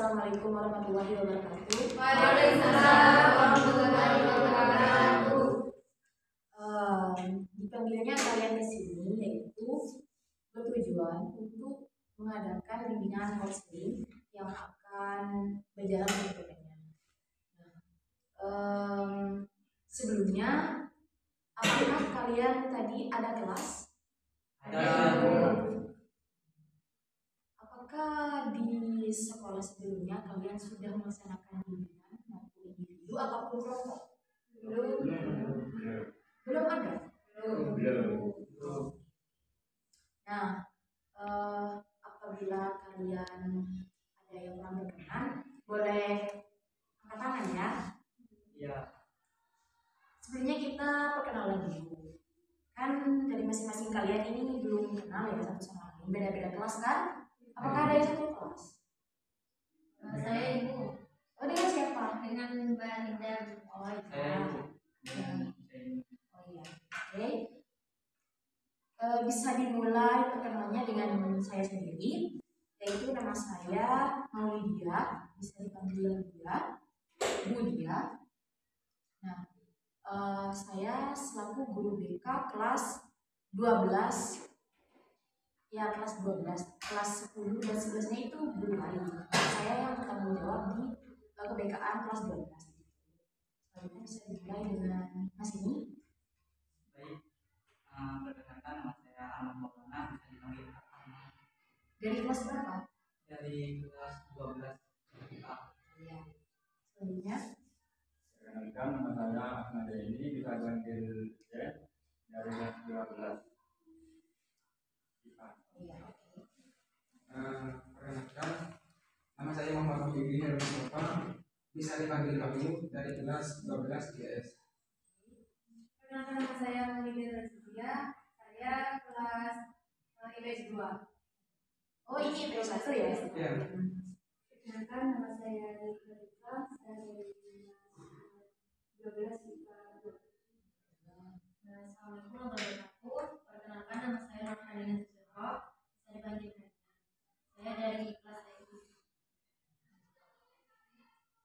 Assalamualaikum warahmatullahi wabarakatuh. Waalaikumsalam warahmatullahi wabarakatuh. Dipanggilnya kalian ke sini yaitu bertujuan untuk mengadakan bimbingan konseling yang akan berjalan berikutnya. Sebelumnya, apakah kalian tadi ada kelas? Apakah di sekolah sebelumnya kalian sudah melaksanakan bimbingan maupun individu ataupun kelompok? Belum ada. Nah, apabila kalian ada yang kurang berkenan, boleh angkat tangan ya. Iya. Sebelumnya kita perkenalan dulu. Kan dari masing-masing kalian ini belum kenal ya satu sama lain. Beda-beda kelas kan? Apakah ada yang satu kelas? Saya Ibu. Oh, dengan siapa? Dengan Mbak Linda. Oh Saya iya. Ibu. Oh iya. Oke. Bisa dimulai perkenalannya dengan saya sendiri, yaitu nama saya Maulidia, bisa dipanggil Dia, Bu Dia. Nah, saya selaku guru BK kelas 12, ya kelas 12, kelas 10 dan 11-nya itu guru lain. Saya yang bertanggung jawab di keBK-an kelas 12. Selanjutnya bisa dimulai dengan Mas ini. Baik. Perkenalkan, nama saya Ahmad Maulana, bisa dipanggil Ahmad. Dari kelas berapa? Dari kelas 12 IPA. Iya. Selanjutnya. Perkenalkan, nama saya Ahmad ini, bisa dipanggil Jeff, dari kelas 12 IPA. Iya, oke. Perkenalkan, nama saya Muhammad Fikri Herman Mustafa, bisa dipanggil Abu, dari kelas 12 GS. Perkenalkan, nama saya Maulidia Razia. Saya kelas IPS 2. Oh, ini IPS 1 ya? Iya. Perkenalkan, nama saya Rika Rika. Saya dari kelas 12 IPA 2. Assalamualaikum warahmatullahi wabarakatuh. Perkenalkan, nama saya Nurhanina Susiro. Bisa dipanggil Nina. Saya dari kelas IPA.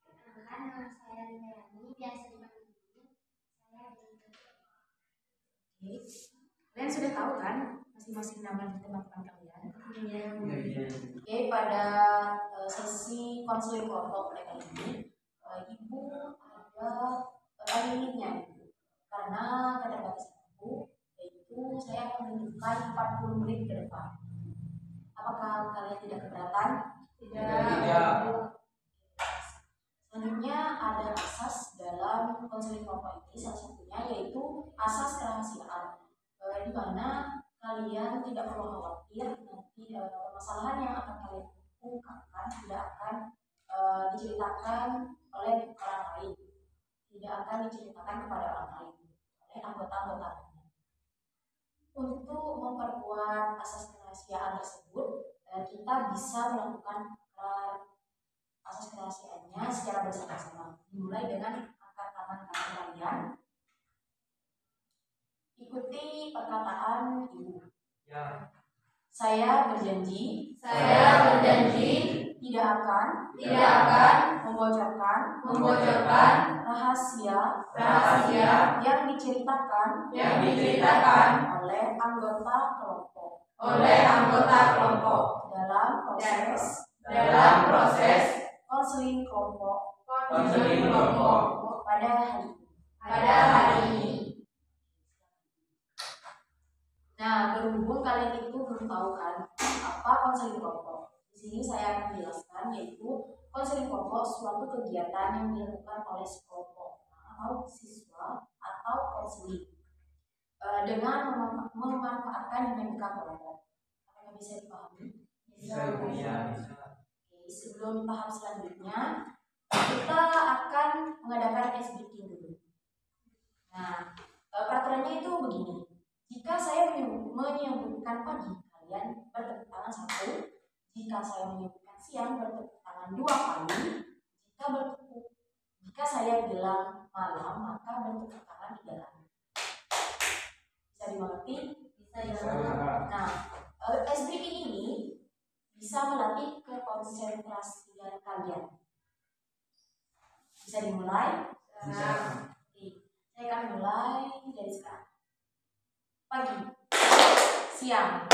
Perkenalkan, nama saya Rina Yani, biasa dipanggil Nini. Saya dari Oke. Kalian sudah tahu kan masing-masing nama di teman-teman kalian? Iya. Oke, pada sesi konseling kelompok pada kali ini, Ibu ada limitnya, karena keterbatasan Ibu, yaitu saya akan menunjukkan 40 menit ke depan. Apakah kalian tidak keberatan? Tidak. Selanjutnya ada asas dalam konseling kelompok ini, salah satunya yaitu asas kerahasiaan, di mana kalian tidak perlu khawatir nanti permasalahan yang akan kalian ungkapkan tidak akan diceritakan oleh orang lain, tidak akan diceritakan kepada orang lain oleh anggota-anggotanya. Untuk memperkuat asas kerahasiaan tersebut, kita bisa melakukan asas kerahasiaannya secara bersama-sama. Dimulai dengan angkat tangan kalian. Ikuti perkataan Ibu. Ya. Saya berjanji tidak akan membocorkan rahasia yang diceritakan oleh anggota kelompok dalam proses konseling kelompok pada hari ini. Nah, berhubung kalian itu belum tahu kan apa konseling kelompok, di sini saya akan menjelaskan, yaitu konseling kelompok suatu kegiatan yang dilakukan oleh sekelompok atau siswa atau konseling dengan memanfaatkan dinamika kelompok. Apakah bisa dipahami? Bisa. Oke, sebelum tahap selanjutnya, kita akan mengadakan ice breaking dulu. Nah, peraturannya itu begini. Jika saya menyebutkan pagi, kalian bertepuk tangan 1. Jika saya menyebutkan siang, bertepuk tangan 2 kali. Jika saya bilang malam, maka bertepuk tangan 3 kali. Bisa dimengerti? Bisa ya. Nah, ice breaking ini bisa melatih kekonsentrasian kalian. Bisa dimulai? Bisa. Oke. Saya akan mulai dari sekarang. Pagi, siang,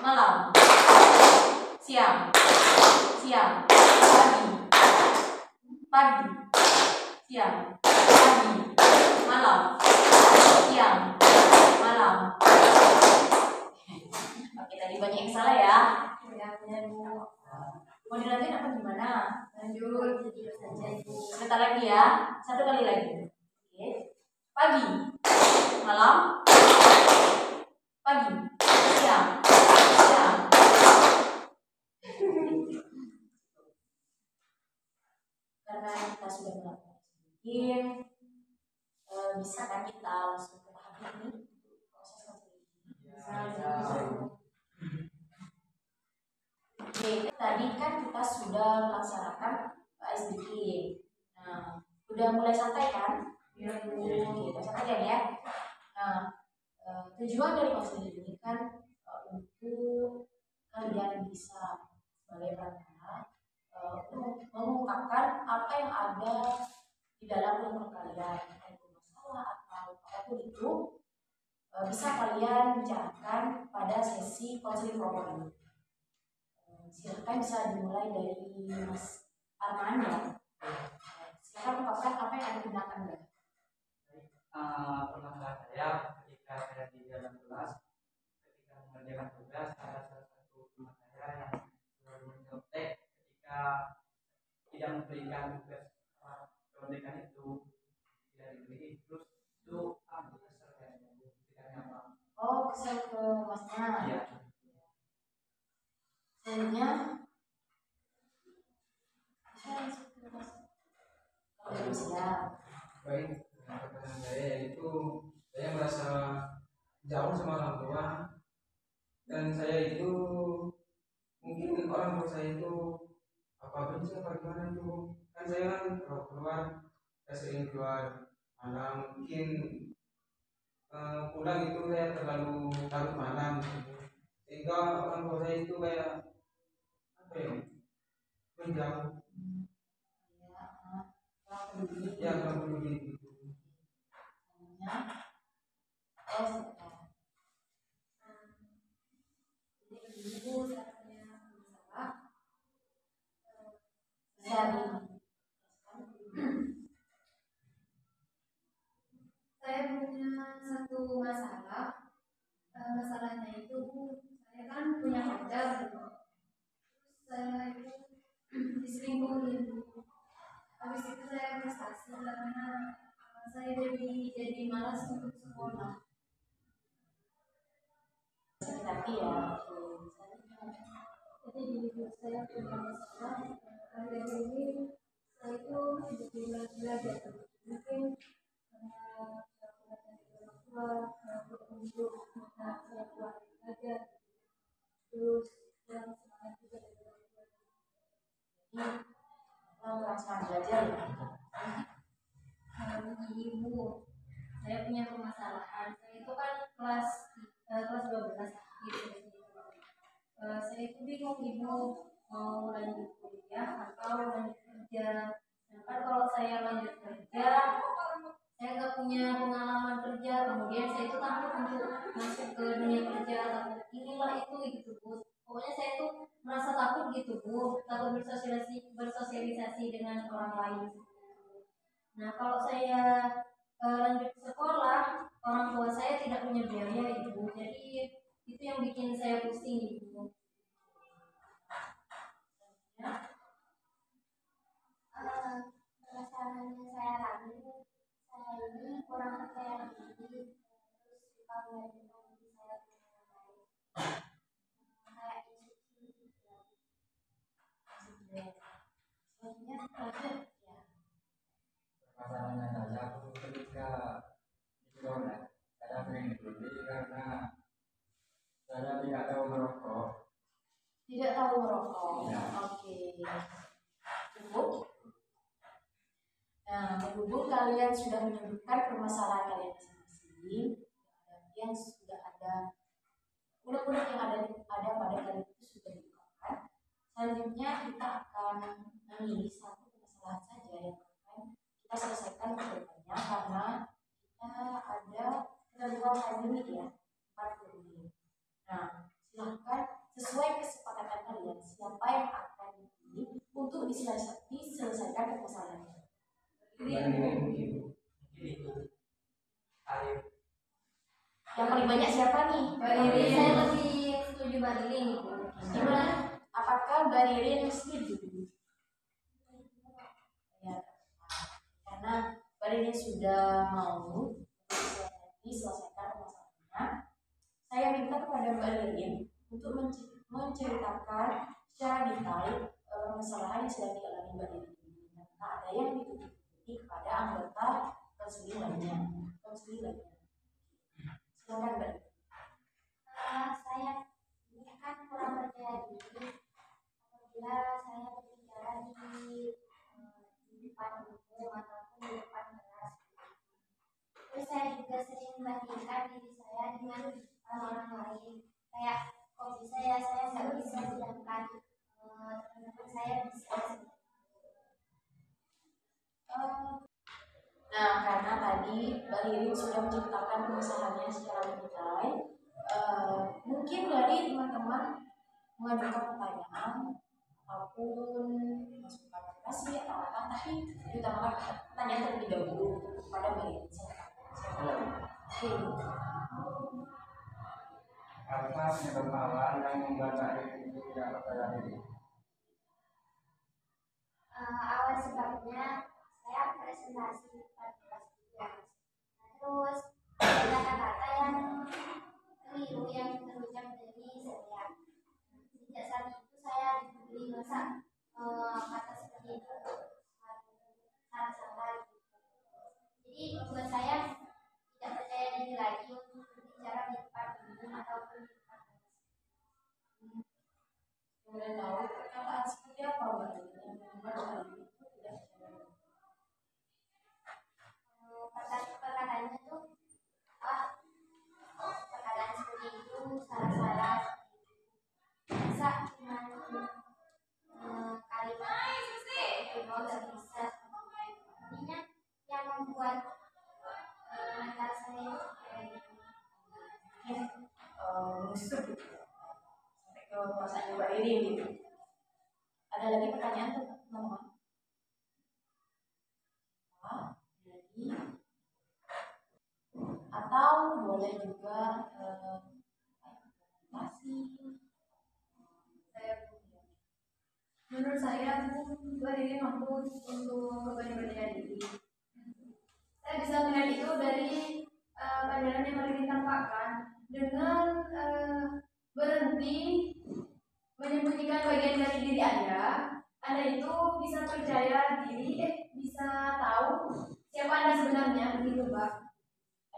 malam, siang, pagi, siang, pagi, malam, siang, malam. Oke, tadi banyak yang salah ya. Mau dilanjutin apa gimana? Lanjut saja Ibu. Sebentar lagi ya. Satu kali lagi. Oke. Pagi, malam, pagi, siang. Karena kita sudah melakukan sedikit, bisa kan kita langsung ke tahap ini proses konsolidasi. Oke, tadi kan kita sudah melaksanakan SDG. Nah, udah mulai santai kan? Oke, santai aja ya. Nah, tujuan dari konsolidasi ini kan untuk kalian bisa sebagai perantara mengungkapkan apa yang ada di dalam ilmu kalian, itu masalah atau apapun itu, bisa kalian bicarakan pada sesi konseling formal ini. Silakan bisa dimulai dari Mas Arman ya. Silakan ungkapkan apa yang Anda gunakan ya. Permasalahan saya ketika saya di dalam kelas, ketika mengerjakan tugas, ada salah satu teman saya yang selalu mencontek ketika tidak memberikan tugas contekan itu tidak diberi, terus itu kesel kayaknya. Oh, kesel ke masnya. Iya. Selanjutnya kalau siap. Baik, pertanyaan saya yaitu saya merasa jauh sama orang tua, dan saya itu mungkin orang tua saya itu apa benci apa gimana itu, kan saya kan kalau keluar saya sering keluar malam, mungkin pulang itu saya terlalu larut malam gitu. Sehingga orang tua saya itu kayak apa ya, menjauh ya kurang peduli gitu. Ibu saat saya bersalah, saya punya satu masalah. Masalahnya itu saya kan punya pacar gitu. Terus saya itu diselingkuhin. Habis itu saya frustasi karena saya jadi malas untuk sekolah. Tapi ya, Jadi di hidup saya punya masalah. Akhir ini saya itu jadi belajar. Mungkin karena saya dari orang tua, untuk saya keluar belajar. Terus yang semangat juga dari orang tua. merasa belajar ya. Ibu, saya punya permasalahan. Saya itu kan kelas 12 gitu. Saya itu bingung Ibu mau lanjut kuliah atau lanjut kerja. Sedangkan kalau saya lanjut kerja, saya nggak punya pengalaman kerja. Kemudian saya itu takut untuk masuk ke dunia kerja, takut inilah itu gitu Bu. Pokoknya saya itu merasa takut gitu Bu, takut bersosialisasi dengan orang lain. Nah kalau saya lanjut sekolah, orang tua saya tidak punya biaya Ibu, jadi itu yang bikin saya pusing Ibu. Permasalahannya saya ragu, saya ini kurang percaya diri, terus suka melihat diri saya dengan baik, kayak insecure. Selanjutnya lanjut ya. Masalahnya saya aku ketika di sekolah saya sering dibully karena saya tidak tahu merokok. Tidak tahu merokok. Ya. Oke. Cukup. Nah, berhubung kalian sudah menyebutkan permasalahan kalian masing-masing, yang sudah ada unek-unek yang ada pada kalian itu sudah diungkapkan. Selanjutnya kita akan memilih satu permasalahan saja yang akan kita selesaikan ke depannya, karena kita ada ketentuan time limit ya, 40 menit. Nah, silahkan sesuai kesepakatan kalian siapa yang akan dipilih untuk diselesaikan permasalahannya. Mungkin itu Arif. Yang paling banyak siapa nih? Mbak Ririn. Saya lebih setuju Mbak Ririn. Gimana? Apakah Mbak Ririn setuju? Ya, karena Mbak Ririn sudah mau diselesaikan permasalahannya, saya minta kepada Mbak Ririn untuk menceritakan secara detail permasalahan yang sedang dialami Mbak Ririn. Karena ada yang ditutupi kepada anggota konseling lainnya. Silakan Mbak. Saya ini kan kurang percaya diri apabila saya berbicara di depan umum ataupun di depan kelas. Terus saya juga sering membandingkan diri saya dengan orang lain. Kayak kok bisa ya saya nggak bisa, sedangkan teman-teman saya bisa. Nah, karena tadi Mbak Ririn sudah menceritakan permasalahannya secara detail, mungkin dari teman-teman mengajukan pertanyaan ataupun masukan kasih atau apa, tapi diutamakan pertanyaan terlebih dahulu kepada Mbak Ririn. Oke. Apa penyebab awal yang membuat Mbak Ririn itu tidak percaya diri? Awal sebabnya saya presentasi di kelas 12. Terus ada kata-kata yang keliru yang terucap dari saya. Sejak saat itu saya diberi masa kata seperti itu salah-salah. Jadi membuat saya tidak percaya diri lagi untuk berbicara di depan umum ataupun di depan kelas. Boleh tahu perkataan seperti apa Mbak Ririn yang membuat Mbak Ririn itu tidak percaya diri? Perkataannya tuh perkataan seperti itu salah-salah, bisa cuma kalimat itu doang nggak bisa. Intinya yang membuat mental saya itu kayak gitu. Musuh gitu ya. Sampai ke perasaan Mbak Ririn gitu. Ada lagi pertanyaan tuh teman-teman? Jadi atau boleh juga masih Menurut saya Mbak Ririn mampu untuk percaya diri. Saya bisa melihat itu dari pandangan yang Mbak Ririn tampakkan dengan berhenti menyembunyikan bagian dari diri Anda itu bisa percaya diri, bisa tahu siapa Anda sebenarnya, begitu Mbak.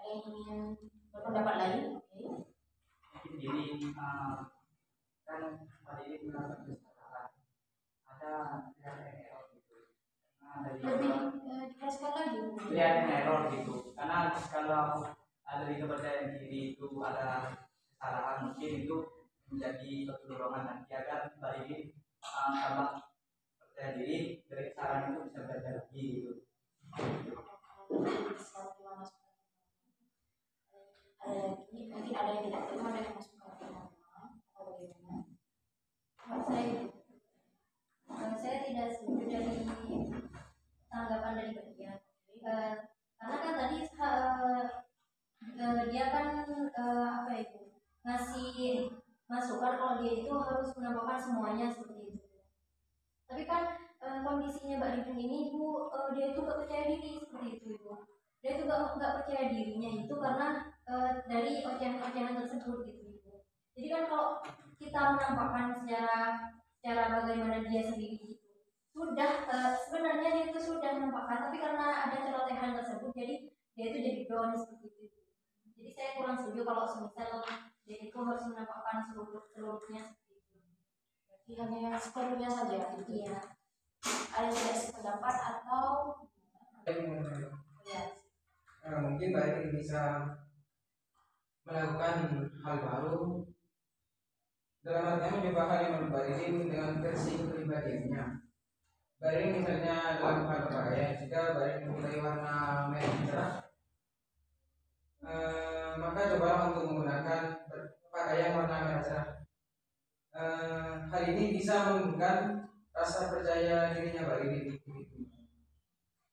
ada yang ingin berpendapat lain? Mungkin diri kan pada ini merasa kesalahan, ada error gitu. Nah, dari Lebih jelaskan lagi. trial error gitu, karena kalau ada di kepercayaan diri itu ada kesalahan, mungkin itu menjadi suatu dorongan nanti agar Mbak ini tambah percaya diri, dari kesalahan itu bisa belajar lagi gitu. Ada lagi, mungkin ada yang tidak terima dengan masukan teman-teman atau bagaimana? Saya tidak setuju dari tanggapan dari bagian karena kan tadi dia kan apa itu ngasih masukan kalau dia itu harus menambahkan semuanya seperti itu. Tapi kan kondisinya Mbak Ririn ini ibu dia itu gak percaya diri seperti itu ibu. Dia itu gak percaya dirinya itu karena dari ocehan-ocehan tersebut gitu ibu. Jadi kan kalau kita menampakkan secara bagaimana dia sendiri itu sudah sebenarnya dia itu sudah menampakkan, tapi karena ada celotehan tersebut jadi dia itu jadi down seperti itu. Jadi saya kurang setuju kalau semisal dia itu harus menampakkan seluruhnya seperti itu. Berarti hanya yang seperlunya saja gitu. Iya. Ada yang tidak sependapat atau ya. Mungkin Mbak Ririn bisa melakukan hal baru dalam artian mencoba hal yang menurut Mbak Ririn dengan versi kepribadiannya. Mbak Ririn misalnya dalam hal berpakaian, jika Mbak Ririn mempunyai warna merah cerah, maka cobalah untuk menggunakan pakaian warna merah cerah. Hal ini bisa menumbuhkan rasa percaya dirinya Mbak Ririn.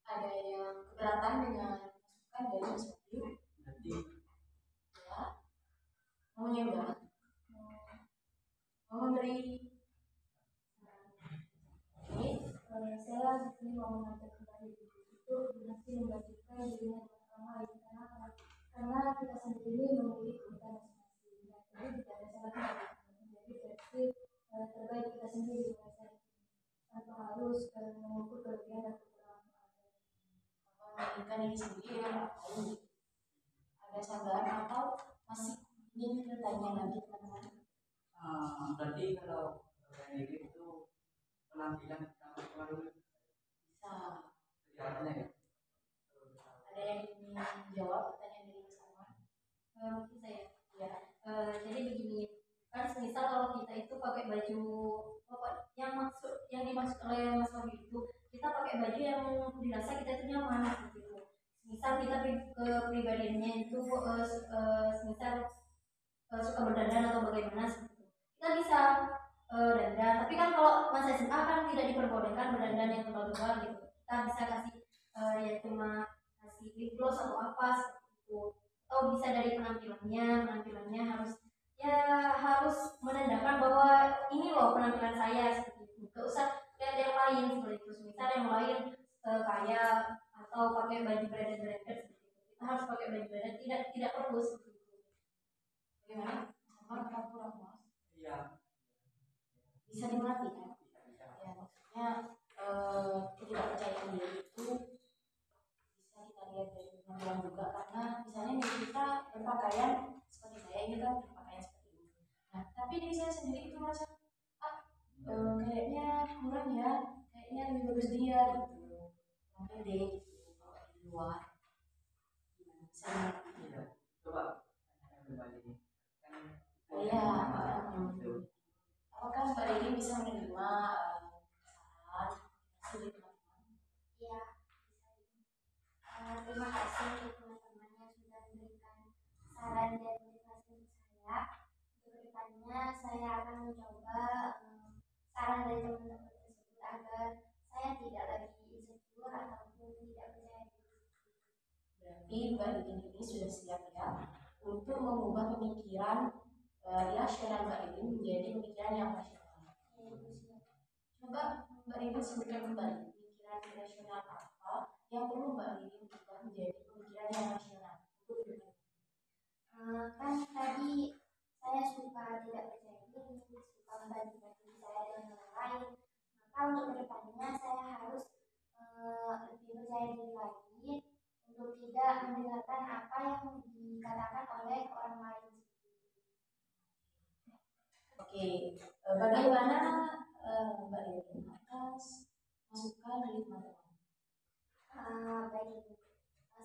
Ada yang keberatan dengan masukan dari Mas Wahyu? Nanti Ya, mau nyoba, mau memberi. Oke, Saya di sini mau mengajak kembali itu dinasti membagikan dirinya pertama itu karena kita sendiri memiliki kebutuhan masing-masing. Jadi tidak ada salahnya menjadi versi terbaik kita sendiri tanpa harus mengukur kelebihan dan kekurangan orang lain. membandingkan diri sendiri dengan orang lain. Ada sanggahan atau masih ingin bertanya lagi teman-teman? berarti kalau diri itu penampilan pertama dulu Bisa. kelihatannya ya. Ada yang ingin menjawab pertanyaan dari Mas Arman? Mungkin saya. Ya. Jadi begini, kan semisal kalau kita itu pakai baju yang dimaksud oleh Mas Wahyu itu, kita pakai baju yang dirasa kita itu nyaman gitu. Misal kita kepribadiannya itu semisal suka berdandan atau bagaimana gitu. Kita bisa dandan, tapi kan kalau masa SMA kan tidak diperbolehkan berdandan yang tebal-tebal gitu. Kita bisa kasih ya cuma kasih lip gloss atau apa seperti itu. Atau bisa dari penampilannya harus menandakan bahwa ini loh penampilan saya seperti itu. Gak usah lihat yang lain seperti itu. Misal yang lain kaya atau pakai baju branded seperti itu. Kita harus pakai baju branded, tidak perlu seperti itu. Bagaimana? Sama kurang Mas? Iya. Bisa dimengerti kan? Ya, maksudnya ketidakpercayaan diri itu bisa kita lihat dari penampilan juga, karena misalnya diri kita berpakaian seperti saya ini kan berpakaian seperti ini. Nah, tapi diri saya sendiri itu merasa kayaknya kurang ya, kayaknya lebih bagus dia gitu, mungkin deh gitu kalau di luar. Bisa dimengerti. Iya. Coba kembali kan. Oh iya, apakah Mbak Rini bisa menerima saran dari teman-teman? Iya, terima kasih untuk teman-teman yang sudah memberikan saran dan motivasi untuk saya. Untuk kedepannya saya akan mencoba saran dari teman-teman tersebut agar saya tidak lagi insecure ataupun tidak percaya diri. Berarti Mbak Rini ini sudah siap ya untuk mengubah pemikiran irasional Mbak Rini menjadi pemikiran yang rasional. Coba Mbak Rini sebutkan kembali pemikiran irasional apa yang perlu Mbak Rini ubah menjadi pemikiran yang rasional. Kan tadi saya suka tidak percaya diri, suka membandingkan saya dengan orang lain. Maka untuk kedepannya saya harus lebih percaya diri lagi untuk tidak mendengarkan apa yang dikatakan oleh orang lain. Oke, bagaimana Mbak Rini atas masukan dari teman-teman? Baik,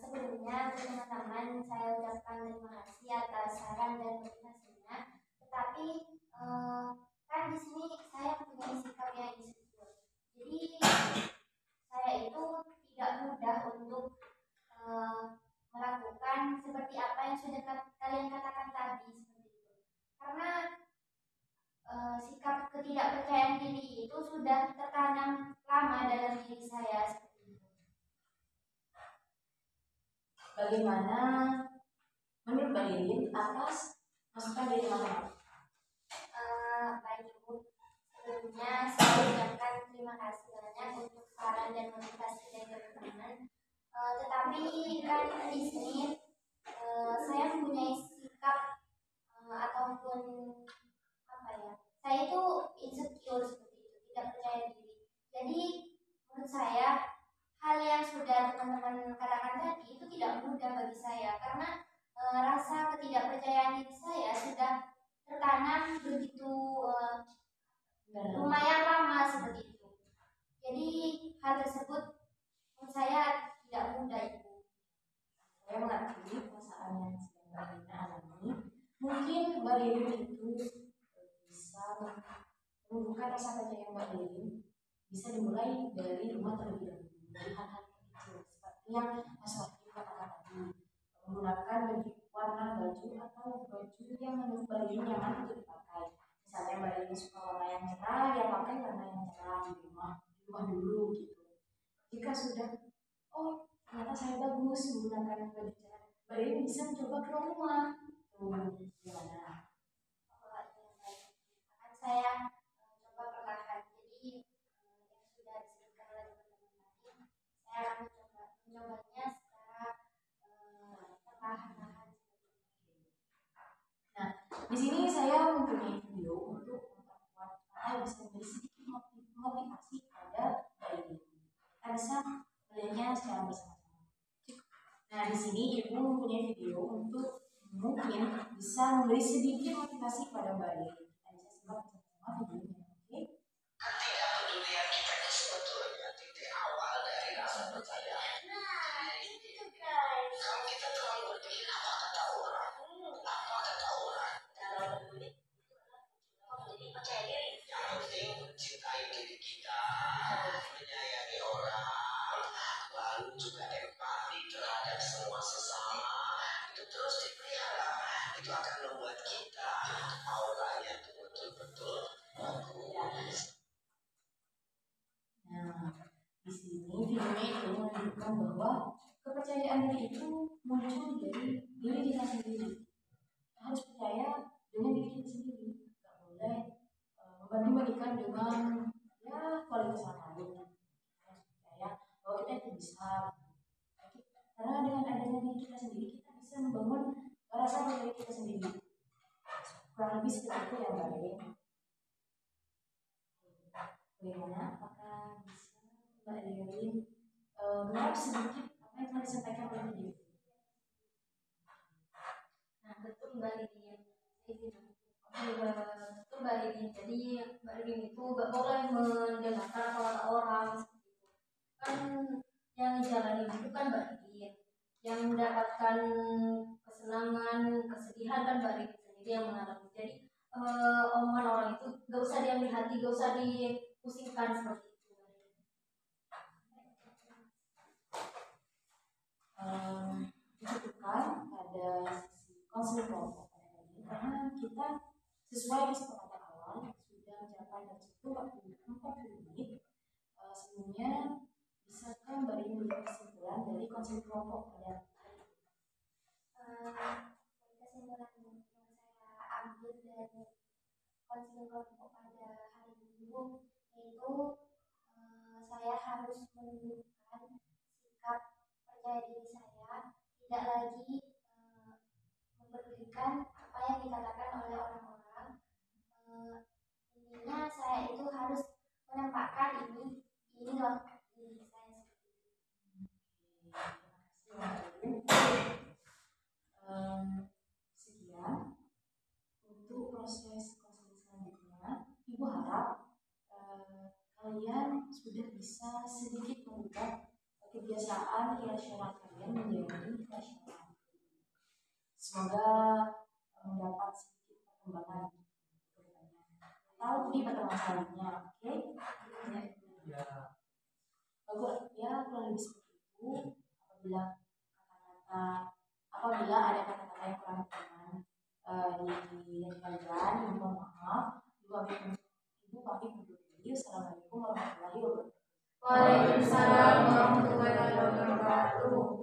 sebelumnya untuk teman-teman saya ucapkan terima kasih atas saran dan motivasinya. Tetapi kan di sini saya punya sikap yang insecure. Jadi saya itu tidak mudah untuk melakukan seperti apa yang sudah kalian katakan tadi seperti itu. Karena sikap ketidakpercayaan diri itu sudah tertanam lama dalam diri saya seperti itu. Bagaimana menurut Mbak Rini atas masukan dari teman-teman? Baik Ibu, sebelumnya saya ucapkan terima kasih banyak untuk saran dan motivasi dari teman-teman. Tetapi kan di sini saya mempunyai sikap ataupun apa ya? Saya itu insecure seperti itu, tidak percaya diri. Jadi menurut saya hal yang sudah teman-teman katakan tadi itu tidak mudah bagi saya karena rasa ketidakpercayaan diri saya sudah tertanam begitu lumayan lama seperti itu. Jadi hal tersebut menurut saya tidak mudah Ibu. Saya mengerti perasaan yang sedang Mbak Rini alami. Mungkin Mbak Rini itu bisa bisa menumbuhkan rasa percaya Mbak Lilin bisa dimulai dari rumah terlebih dahulu, dari hal-hal kecil seperti yang Mas Wahyu katakan tadi, menggunakan warna baju atau baju yang menurut Mbak Lilin nyaman untuk dipakai. Misalnya Mbak Lilin suka warna yang cerah, ya pakai warna yang cerah di rumah dulu gitu. Jika sudah, oh ternyata saya bagus menggunakan baju cerah, Mbak Lilin bisa mencoba keluar rumah. Tuh, gimana? Akan saya coba perlahan. Jadi yang sudah disebutkan oleh teman-teman tadi, saya akan mencobanya secara perlahan-lahan. Nah, di sini saya mempunyai video untuk memperkuat yang bisa memberi sedikit motivasi pada bayi. Kita bisa melihatnya secara bersama-sama. Nah, di sini ibu mempunyai video untuk mungkin bisa memberi sedikit motivasi pada bayi. Kita bisa simak bersama-sama videonya. Oke? Ketidakpedulian kita itu sebetulnya titik awal dari rasa percaya. Kalau kita terlalu berpikir apa kata orang, yang penting mencintai diri kita, menyayangi orang, lalu juga empati terhadap semua sesama. Itu terus dipelihara, itu akan membuat kita auranya itu betul-betul bagus. Nah, di sini videonya itu menunjukkan bahwa kepercayaan diri itu muncul dari diri kita sendiri. Kita harus percaya dengan diri kita sendiri. Tidak boleh membanding-bandingkan dengan kualitas orang lain. Kita harus percaya bahwa kita itu bisa. Karena dengan adanya diri kita sendiri, kita bisa membangun rasa percaya kita sendiri. Kurang lebih seperti itu ya Mbak Lilin. Bagaimana? Apakah bisa Mbak Lilin menjawab sedikit apa yang telah disampaikan oleh video? Nah, betul Mbak Lilin. Betul Mbak Lilin. Jadi Mbak Lilin itu gak boleh mendengarkan kata orang seperti itu. Kan yang jalani itu kan Mbak Lilin. Yang mendapatkan kesenangan, kesedihan kan Mbak Lilin sendiri yang mengalami. Jadi omongan orang itu gak usah diambil hati, gak usah dipusingkan seperti itu. Dicukupkan pada sisi konseling kelompok karena kita sesuai kesepakatan awal sudah mencapai dari 40 menit. Sebelumnya bisakah Mbak Lilin memberi kesimpulan dari konseling kelompok pada hari ini? Kesimpulan yang saya ambil dari konseling kelompok pada hari ini yaitu saya harus menunjukkan sikap percaya diri saya, tidak lagi mempedulikan apa yang dikatakan oleh orang-orang. Intinya saya itu harus menempatkan ini loh diri saya sendiri. Sekian untuk proses konseling selanjutnya. Ibu harap kalian sudah bisa sedikit mengubah kebiasaan irasional kalian menjadi rasional. Semoga mendapat sedikit perkembangan atau di pertemuan selanjutnya. Oke? Ya, Bagus ya, kurang lebih seperti itu. Apabila ada kata-kata yang kurang berkenan di kalian, mohon maaf. Ibu pamit undur diri. Assalamualaikum warahmatullahi wabarakatuh. Waalaikumsalam warahmatullahi wabarakatuh.